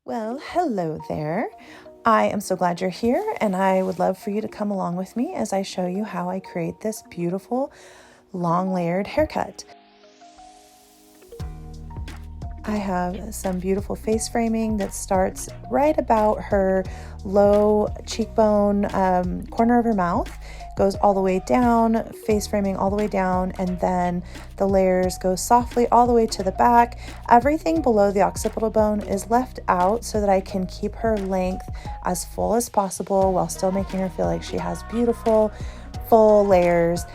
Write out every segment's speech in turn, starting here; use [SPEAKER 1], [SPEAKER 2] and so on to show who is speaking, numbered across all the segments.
[SPEAKER 1] Well, hello there. I am so glad you're here, and I would love for you to come along with me as I show you how I create this beautiful long layered haircut. I have some beautiful face framing that starts right about her low cheekbone corner of her mouth, goes all the way down, face framing all the way down, and then the layers go softly all the way to the back. Everything below the occipital bone is left out so that I can keep her length as full as possible while still making her feel like she has beautiful, full layers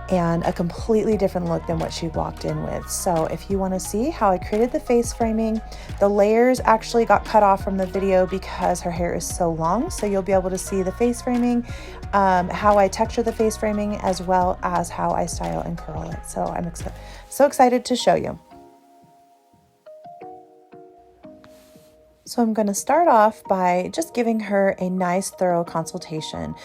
[SPEAKER 1] and a completely different look than what she walked in with. So if you want to see how I created the face framing, the layers actually got cut off from the video because her hair is so long. So you'll be able to see the face framing, how I texture the face framing, as well as how I style and curl it. So I'm so excited to show you. So I'm going to start off by just giving her a nice thorough consultation.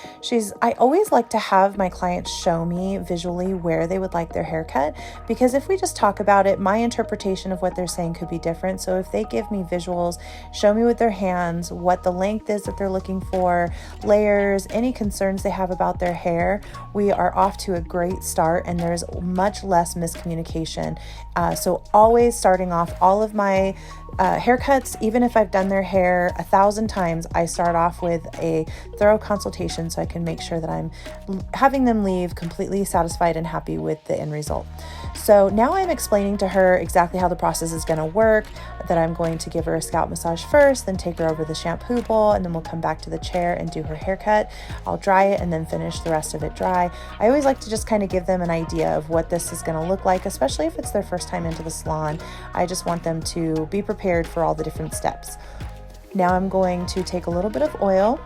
[SPEAKER 1] I always like to have my clients show me visually where they would like their haircut, because if we just talk about it, my interpretation of what they're saying could be different. So if they give me visuals, show me with their hands what the length is that they're looking for, layers, any concerns they have about their hair, we are off to a great start and there's much less miscommunication. So always starting off all of my haircuts, even if I've done their hair 1,000 times, I start off with a thorough consultation so I can make sure that I'm having them leave completely satisfied and happy with the end result. So now I'm explaining to her exactly how the process is going to work, that I'm going to give her a scalp massage first, then take her over the shampoo bowl, and then we'll come back to the chair and do her haircut. I'll dry it and then finish the rest of it dry. I always like to just kind of give them an idea of what this is going to look like, especially if it's their first time into the salon. I just want them to be prepared for all the different steps. Now I'm going to take a little bit of oil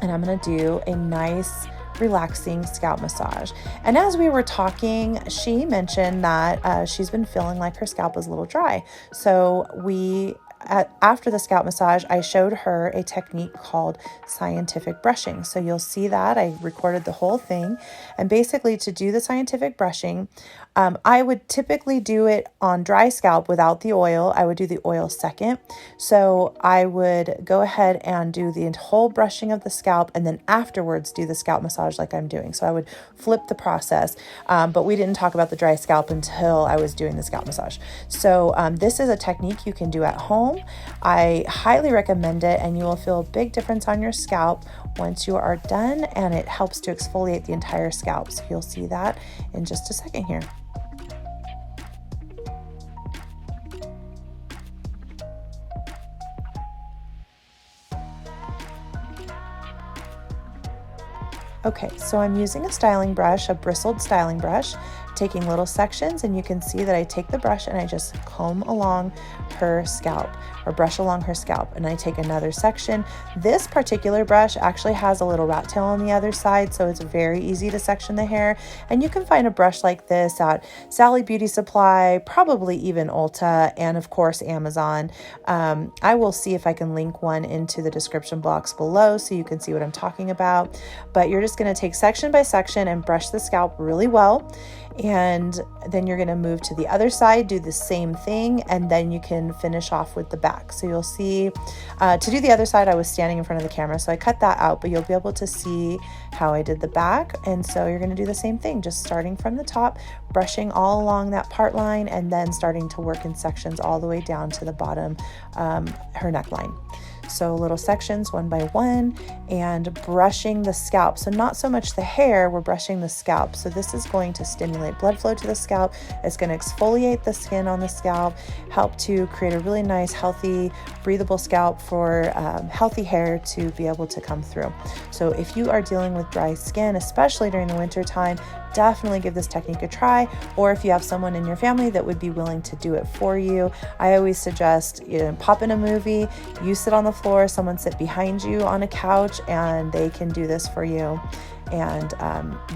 [SPEAKER 1] and I'm going to do a nice relaxing scalp massage. And as we were talking, she mentioned that she's been feeling like her scalp is a little dry. So after the scalp massage, I showed her a technique called scientific brushing. So you'll see that I recorded the whole thing. And basically to do the scientific brushing, I would typically do it on dry scalp without the oil. I would do the oil second. So I would go ahead and do the whole brushing of the scalp and then afterwards do the scalp massage like I'm doing. So I would flip the process, but we didn't talk about the dry scalp until I was doing the scalp massage. So this is a technique you can do at home. I highly recommend it, and you will feel a big difference on your scalp once you are done, and it helps to exfoliate the entire scalp. So you'll see that in just a second here. Okay, so I'm using a styling brush, a bristled styling brush, taking little sections, and you can see that I take the brush and I just comb along her scalp, or brush along her scalp, and I take another section. This particular brush actually has a little rat tail on the other side, so it's very easy to section the hair, and you can find a brush like this at Sally Beauty Supply, probably even Ulta, and of course Amazon. I will see if I can link one into the description box below so you can see what I'm talking about, but you're just going to take section by section and brush the scalp really well. And then you're going to move to the other side, do the same thing, and then you can finish off with the back. So you'll see, to do the other side, I was standing in front of the camera, so I cut that out, but you'll be able to see how I did the back. And so you're going to do the same thing, just starting from the top, brushing all along that part line, and then starting to work in sections all the way down to the bottom, her neckline. So little sections one by one, and brushing the scalp. So not so much the hair, we're brushing the scalp. So this is going to stimulate blood flow to the scalp. It's going to exfoliate the skin on the scalp, help to create a really nice, healthy, breathable scalp for healthy hair to be able to come through. So if you are dealing with dry skin, especially during the winter time, definitely give this technique a try. Or if you have someone in your family that would be willing to do it for you, I always suggest, pop in a movie, you sit on the floor, someone sit behind you on a couch, and they can do this for you. And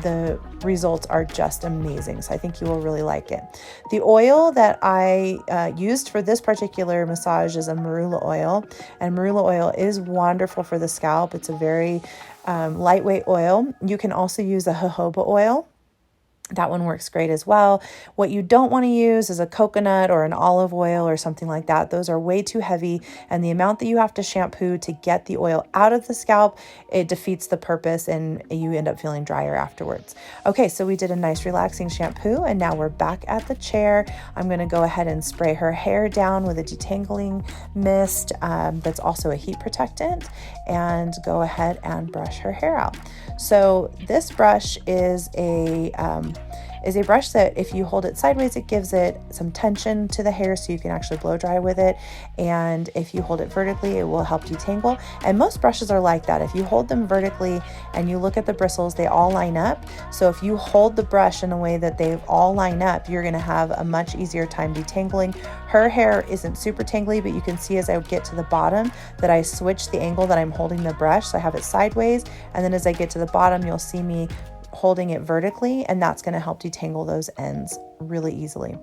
[SPEAKER 1] the results are just amazing. So I think you will really like it. The oil that I used for this particular massage is a marula oil, and marula oil is wonderful for the scalp. It's a very lightweight oil. You can also use a jojoba oil. That one works great as well. What you don't want to use is a coconut or an olive oil or something like that. Those are way too heavy, and the amount that you have to shampoo to get the oil out of the scalp, it defeats the purpose and you end up feeling drier afterwards. Okay, so we did a nice relaxing shampoo, and now we're back at the chair. I'm going to go ahead and spray her hair down with a detangling mist that's also a heat protectant, and go ahead and brush her hair out. So this brush is a brush that if you hold it sideways, it gives it some tension to the hair so you can actually blow dry with it. And if you hold it vertically, it will help detangle. And most brushes are like that. If you hold them vertically and you look at the bristles, they all line up. So if you hold the brush in a way that they all line up, you're going to have a much easier time detangling. Her hair isn't super tangly, but you can see as I get to the bottom that I switch the angle that I'm holding the brush. So I have it sideways. And then as I get to the bottom, you'll see me holding it vertically, and that's going to help detangle those ends really easily.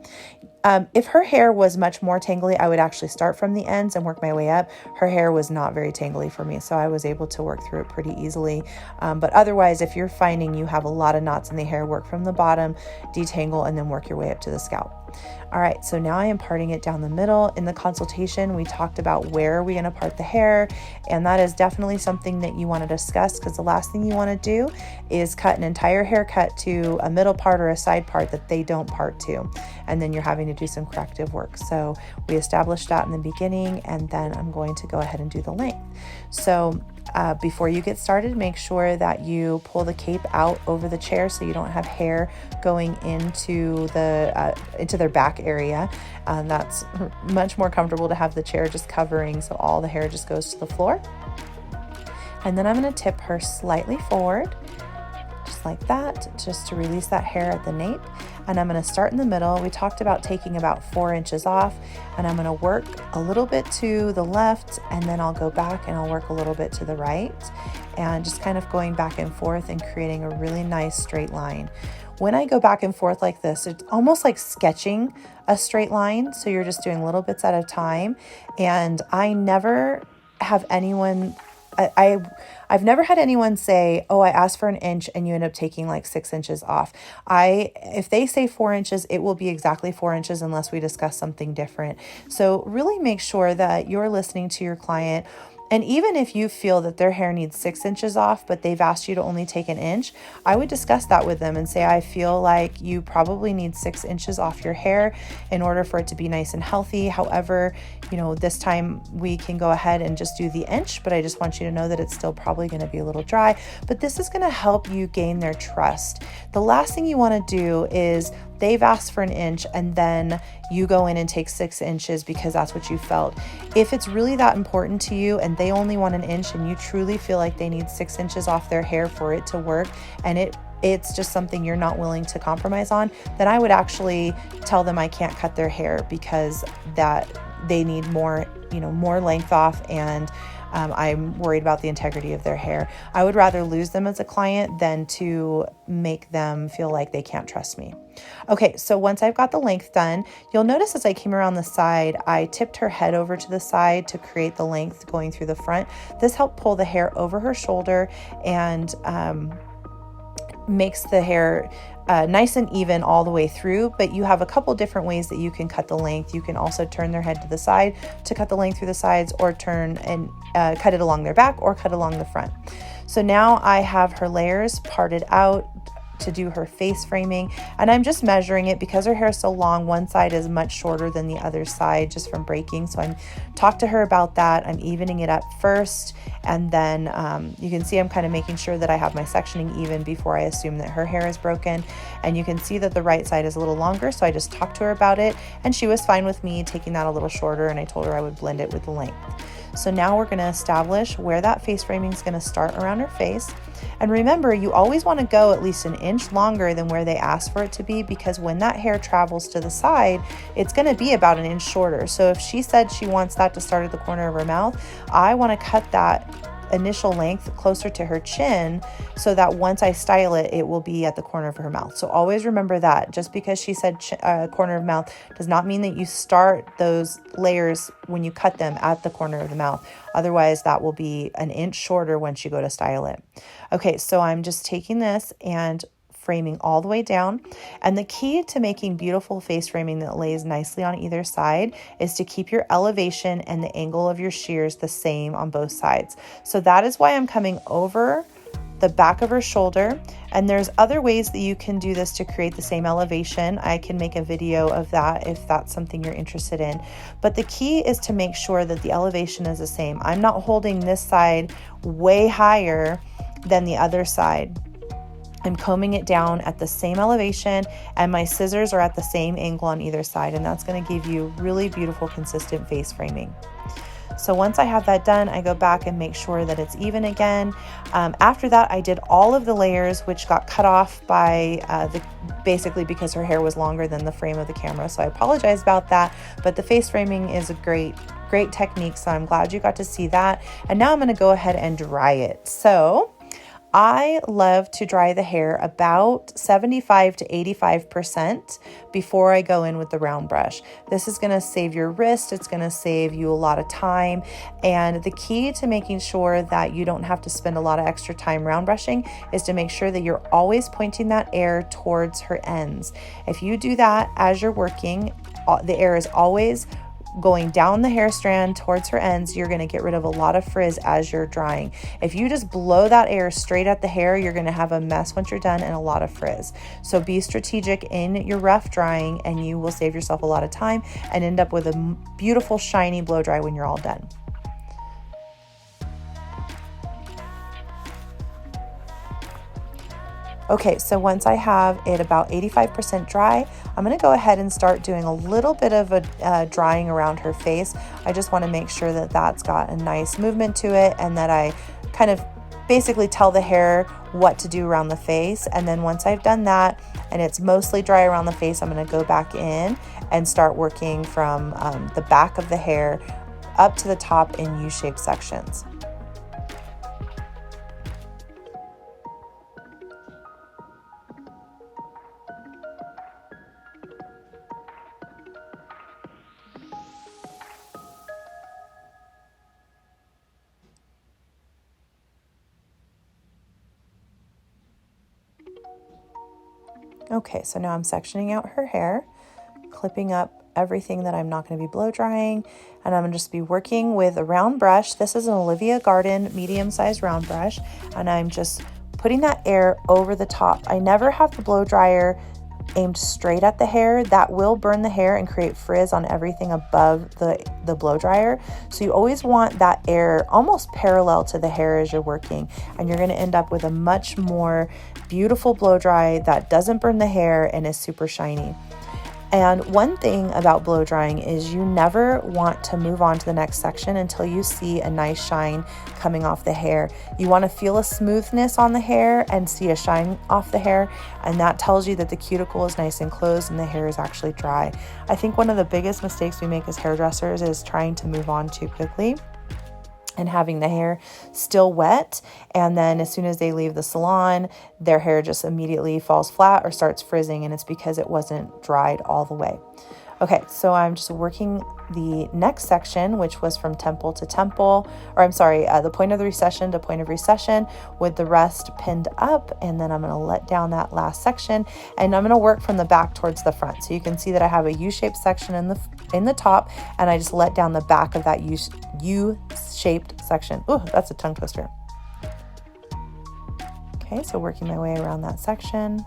[SPEAKER 1] If her hair was much more tangly, I would actually start from the ends and work my way up. Her hair was not very tangly for me, so I was able to work through it pretty easily. But otherwise, if you're finding you have a lot of knots in the hair, work from the bottom, detangle, and then work your way up to the scalp. All right, so now I am parting it down the middle. In the consultation, we talked about where we're going to part the hair, and that is definitely something that you want to discuss, because the last thing you want to do is cut an entire haircut to a middle part or a side part that they don't part to, and then you're having to do some corrective work. So we established that in the beginning, and then I'm going to go ahead and do the length. So before you get started, make sure that you pull the cape out over the chair so you don't have hair going into their back area. That's much more comfortable to have the chair just covering, so all the hair just goes to the floor. And then I'm going to tip her slightly forward, just like that, just to release that hair at the nape. And I'm going to start in the middle. We talked about taking about 4 inches off, and I'm going to work a little bit to the left, and then I'll go back and I'll work a little bit to the right, and just kind of going back and forth and creating a really nice straight line. When I go back and forth like this, it's almost like sketching a straight line. So you're just doing little bits at a time. And I never have anyone I've never had anyone say, oh, I asked for an inch and you end up taking like 6 inches off. If they say 4 inches, it will be exactly 4 inches unless we discuss something different. So really make sure that you're listening to your client. And even if you feel that their hair needs 6 inches off, but they've asked you to only take an inch, I would discuss that with them and say, I feel like you probably need 6 inches off your hair in order for it to be nice and healthy. However, this time we can go ahead and just do the inch, but I just want you to know that it's still probably going to be a little dry, but this is going to help you gain their trust. The last thing you want to do is they've asked for an inch and then you go in and take 6 inches because that's what you felt. If it's really that important to you and they only want an inch and you truly feel like they need 6 inches off their hair for it to work, and it's just something you're not willing to compromise on, then I would actually tell them I can't cut their hair because that they need more length off, and I'm worried about the integrity of their hair. I would rather lose them as a client than to make them feel like they can't trust me. Okay, so once I've got the length done, you'll notice as I came around the side, I tipped her head over to the side to create the length going through the front. This helped pull the hair over her shoulder and makes the hair nice and even all the way through, but you have a couple different ways that you can cut the length. You can also turn their head to the side to cut the length through the sides, or turn and cut it along their back, or cut along the front. So now I have her layers parted out to do her face framing, and I'm just measuring it because her hair is so long. One side is much shorter than the other side just from breaking. So I'm talk to her about that. I'm evening it up first, and then you can see I'm kind of making sure that I have my sectioning even before I assume that her hair is broken. And you can see that the right side is a little longer, so I just talked to her about it, and she was fine with me taking that a little shorter, and I told her I would blend it with the length. So now we're going to establish where that face framing is going to start around her face. And remember, you always want to go at least an inch longer than where they asked for it to be, because when that hair travels to the side, it's going to be about an inch shorter. So if she said she wants that to start at the corner of her mouth, I want to cut that initial length closer to her chin so that once I style it, it will be at the corner of her mouth. So always remember that. Just because she said corner of mouth does not mean that you start those layers when you cut them at the corner of the mouth. Otherwise, that will be an inch shorter once you go to style it. Okay, so I'm just taking this and framing all the way down. And the key to making beautiful face framing that lays nicely on either side is to keep your elevation and the angle of your shears the same on both sides. So that is why I'm coming over the back of her shoulder. And there's other ways that you can do this to create the same elevation. I can make a video of that if that's something you're interested in. But the key is to make sure that the elevation is the same. I'm not holding this side way higher than the other side. I'm combing it down at the same elevation, and my scissors are at the same angle on either side, and that's going to give you really beautiful, consistent face framing. So once I have that done, I go back and make sure that it's even again. After that, I did all of the layers, which got cut off by basically because her hair was longer than the frame of the camera. So I apologize about that, but the face framing is a great technique. So I'm glad you got to see that. And now I'm going to go ahead and dry it. So I love to dry the hair about 75 to 85% before I go in with the round brush. This is going to save your wrist. It's going to save you a lot of time. And the key to making sure that you don't have to spend a lot of extra time round brushing is to make sure that you're always pointing that air towards her ends. If you do that as you're working, the air is always going down the hair strand towards her ends. You're going to get rid of a lot of frizz as you're drying. If you just blow that air straight at the hair, you're going to have a mess once you're done and a lot of frizz. So be strategic in your rough drying, and you will save yourself a lot of time and end up with a beautiful shiny blow dry when you're all done. Okay, so once I have it about 85% dry, I'm going to go ahead and start doing a little bit of a drying around her face. I just want to make sure that that's got a nice movement to it, and that I kind of basically tell the hair what to do around the face. And then once I've done that and it's mostly dry around the face, I'm going to go back in and start working from the back of the hair up to the top in U-shaped sections. Okay, so now I'm sectioning out her hair, clipping up everything that I'm not going to be blow drying, and I'm going to just be working with a round brush. This is an Olivia Garden medium-sized round brush, and I'm just putting that air over the top. I never have the blow dryer aimed straight at the hair. That will burn the hair and create frizz on everything above the blow dryer. So you always want that air almost parallel to the hair as you're working, and you're going to end up with a much more beautiful blow dry that doesn't burn the hair and is super shiny. And one thing about blow drying is you never want to move on to the next section until you see a nice shine coming off the hair. You want to feel a smoothness on the hair and see a shine off the hair, and that tells you that the cuticle is nice and closed and the hair is actually dry. I think one of the biggest mistakes we make as hairdressers is trying to move on too quickly and having the hair still wet, and then as soon as they leave the salon, their hair just immediately falls flat or starts frizzing, and it's because it wasn't dried all the way. Okay, so I'm just working the next section, which was from temple to temple, or I'm sorry, the point of the recession to point of recession, with the rest pinned up, and then I'm going to let down that last section, and I'm going to work from the back towards the front. So you can see that I have a U-shaped section in the top, and I just let down the back of that U-shaped section. Ooh, that's a tongue twister. Okay, so working my way around that section.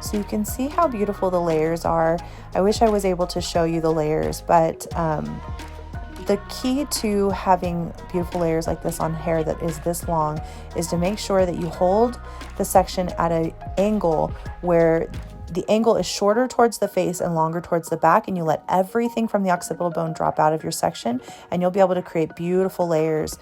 [SPEAKER 1] So you can see how beautiful the layers are. I wish I was able to show you the layers, but the key to having beautiful layers like this on hair that is this long is to make sure that you hold the section at an angle where the angle is shorter towards the face and longer towards the back, and you let everything from the occipital bone drop out of your section, and you'll be able to create beautiful layers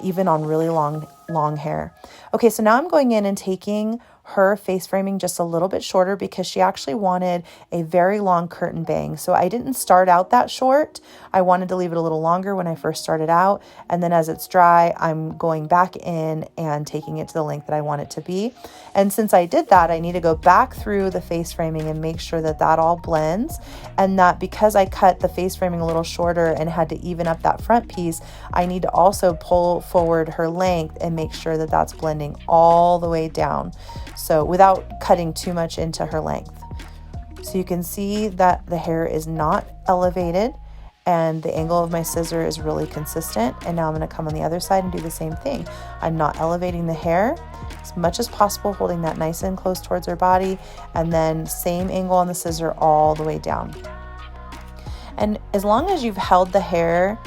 [SPEAKER 1] even on really long long hair. Okay, so now I'm going in and taking her face framing just a little bit shorter because she actually wanted a very long curtain bang. So I didn't start out that short. I wanted to leave it a little longer when I first started out. And then as it's dry, I'm going back in and taking it to the length that I want it to be. And since I did that, I need to go back through the face framing and make sure that that all blends. And that because I cut the face framing a little shorter and had to even up that front piece, I need to also pull forward her length and make sure that that's blending all the way down. So without cutting too much into her length. So you can see that the hair is not elevated and the angle of my scissor is really consistent. And now I'm going to come on the other side and do the same thing. I'm not elevating the hair as much as possible, holding that nice and close towards her body, and then same angle on the scissor all the way down. And as long as you've held the hair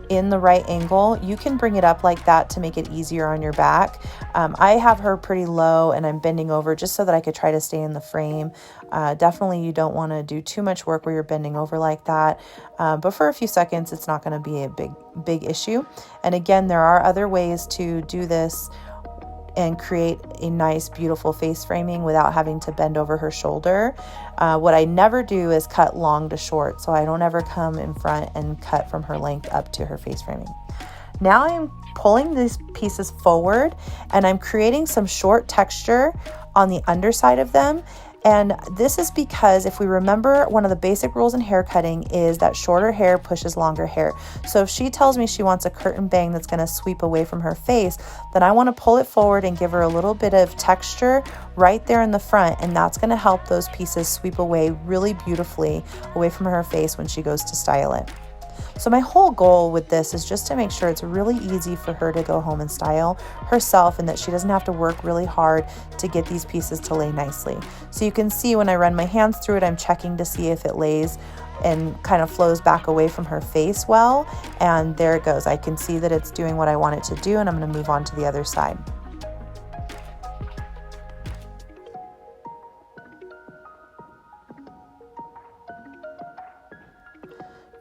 [SPEAKER 1] in the right angle, you can bring it up like that to make it easier on your back. I have her pretty low and I'm bending over just so that I could try to stay in the frame. Definitely you don't want to do too much work where you're bending over like that. But for a few seconds, it's not going to be a big issue. And again, there are other ways to do this and create a nice, beautiful face framing without having to bend over her shoulder. What I never do is cut long to short, so I don't ever come in front and cut from her length up to her face framing. Now I'm pulling these pieces forward and I'm creating some short texture on the underside of them. And this is because if we remember, one of the basic rules in hair cutting is that shorter hair pushes longer hair. So if she tells me she wants a curtain bang that's going to sweep away from her face, then I want to pull it forward and give her a little bit of texture right there in the front. And that's going to help those pieces sweep away really beautifully away from her face when she goes to style it. So my whole goal with this is just to make sure it's really easy for her to go home and style herself and that she doesn't have to work really hard to get these pieces to lay nicely. So you can see when I run my hands through it, I'm checking to see if it lays and kind of flows back away from her face well. And there it goes. I can see that it's doing what I want it to do, and I'm going to move on to the other side.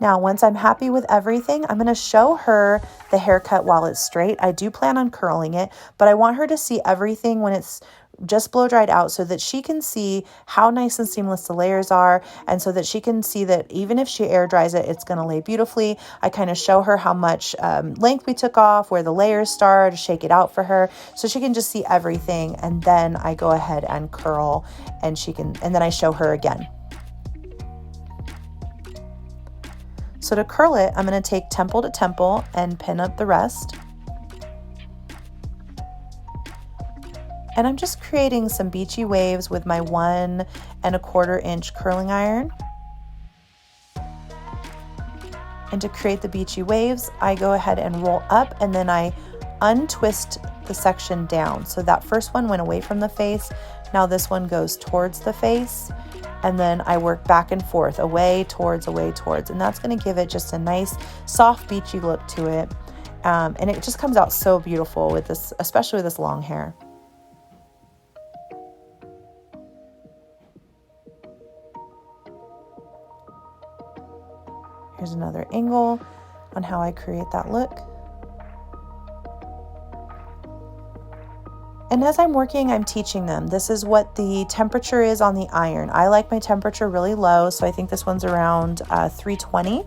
[SPEAKER 1] Now, once I'm happy with everything, I'm going to show her the haircut while it's straight. I do plan on curling it, but I want her to see everything when it's just blow dried out so that she can see how nice and seamless the layers are, and so that she can see that even if she air dries it, it's going to lay beautifully. I kind of show her how much length we took off, where the layers start, shake it out for her so she can just see everything. And then I go ahead and curl and then I show her again. So to curl it, I'm going to take temple to temple and pin up the rest. And I'm just creating some beachy waves with my 1 1/4 inch curling iron. And to create the beachy waves, I go ahead and roll up and then I untwist the section down. So that first one went away from the face. Now this one goes towards the face. And then I work back and forth, away, towards. And that's going to give it just a nice, soft, beachy look to it. And it just comes out so beautiful with this, especially with this long hair. Here's another angle on how I create that look. And as I'm working, I'm teaching them. This is what the temperature is on the iron. I like my temperature really low, so I think this one's around 320.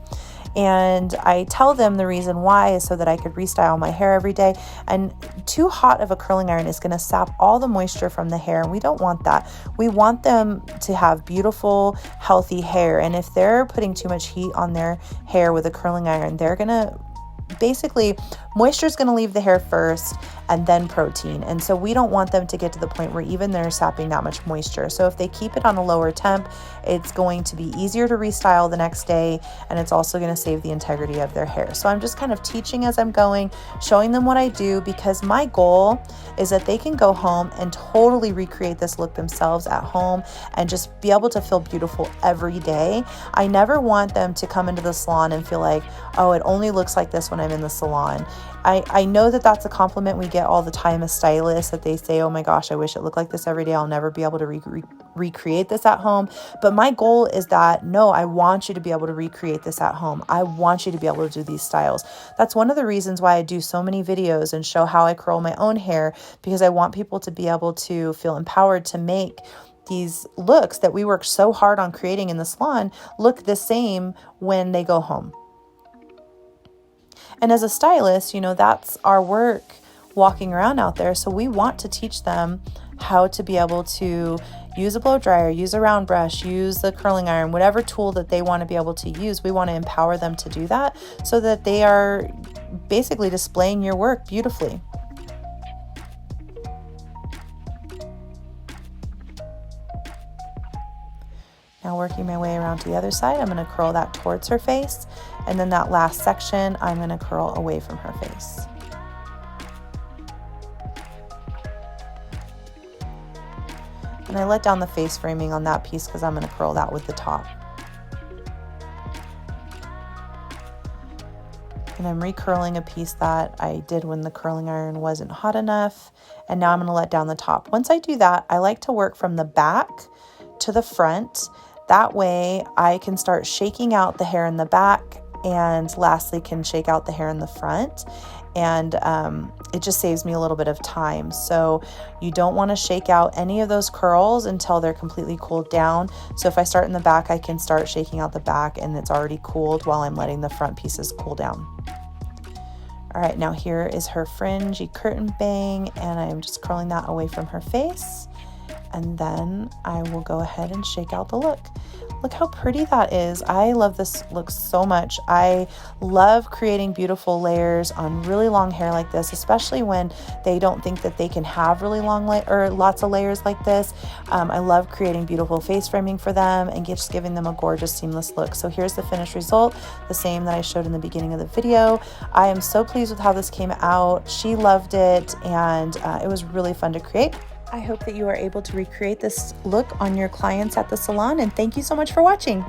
[SPEAKER 1] And I tell them the reason why is so that I could restyle my hair every day. And too hot of a curling iron is going to sap all the moisture from the hair, and we don't want that. We want them to have beautiful, healthy hair. And if they're putting too much heat on their hair with a curling iron, they're going to basically, moisture is going to leave the hair first and then protein. And so we don't want them to get to the point where even they're sapping that much moisture. So if they keep it on a lower temp, it's going to be easier to restyle the next day, and it's also going to save the integrity of their hair. So I'm just kind of teaching as I'm going, showing them what I do, because my goal is that they can go home and totally recreate this look themselves at home and just be able to feel beautiful every day. I never want them to come into the salon and feel like, oh, it only looks like this when I'm in the salon. I know that that's a compliment we get all the time as stylists, that they say, oh my gosh, I wish it looked like this every day. I'll never be able to recreate this at home. But my goal is that, no, I want you to be able to recreate this at home. I want you to be able to do these styles. That's one of the reasons why I do so many videos and show how I curl my own hair, because I want people to be able to feel empowered to make these looks that we work so hard on creating in the salon look the same when they go home. And as a stylist, that's our work walking around out there. So we want to teach them how to be able to use a blow dryer, use a round brush, use the curling iron, whatever tool that they want to be able to use. We want to empower them to do that so that they are basically displaying your work beautifully. Now working my way around to the other side, I'm going to curl that towards her face. And then that last section, I'm going to curl away from her face. And I let down the face framing on that piece because I'm going to curl that with the top. And I'm recurling a piece that I did when the curling iron wasn't hot enough. And now I'm going to let down the top. Once I do that, I like to work from the back to the front. That way I can start shaking out the hair in the back, and lastly can shake out the hair in the front. And it just saves me a little bit of time. So you don't want to shake out any of those curls until they're completely cooled down. So if I start in the back, I can start shaking out the back and it's already cooled while I'm letting the front pieces cool down. All right, now here is her fringy curtain bang, and I'm just curling that away from her face. And then I will go ahead and shake out the look. Look how pretty that is. I love this look so much. I love creating beautiful layers on really long hair like this, especially when they don't think that they can have really long or lots of layers like this. I love creating beautiful face framing for them and just giving them a gorgeous seamless look. So here's the finished result, the same that I showed in the beginning of the video. I am so pleased with how this came out. She loved it, and it was really fun to create. I hope that you are able to recreate this look on your clients at the salon, and thank you so much for watching.